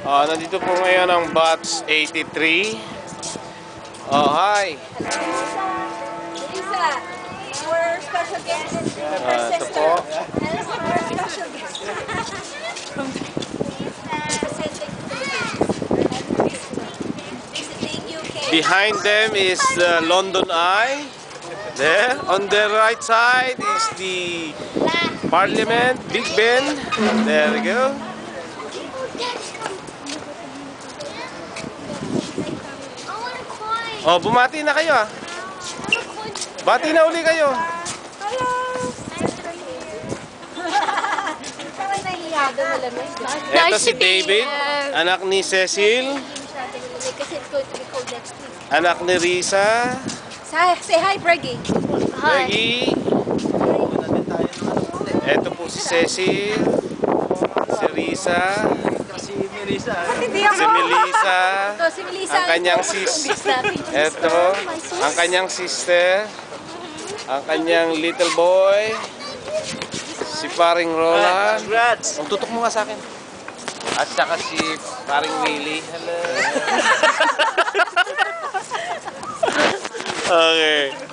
Nandito po ngayon ang batch 83. Hi. Lisa, our special guest, her Ito sister. po. And our special guest. Behind them is the London Eye. There, on the right side is the Parliament, Big Ben. There we go. Bumati na kayo Bati na uli kayo. Ito si David, anak ni Cecil. Anak ni Risa. Say hi, Breggy. Peggy. Ito po si Cecil. Si Risa. Si Melissa. Ang kanyang sister. Ito. Ang kanyang sister. Ang kanyang little boy. Si Paring Roland. Congrats! Tutok mo nga sa akin. At saka si Paring Willie. Hello. Okay.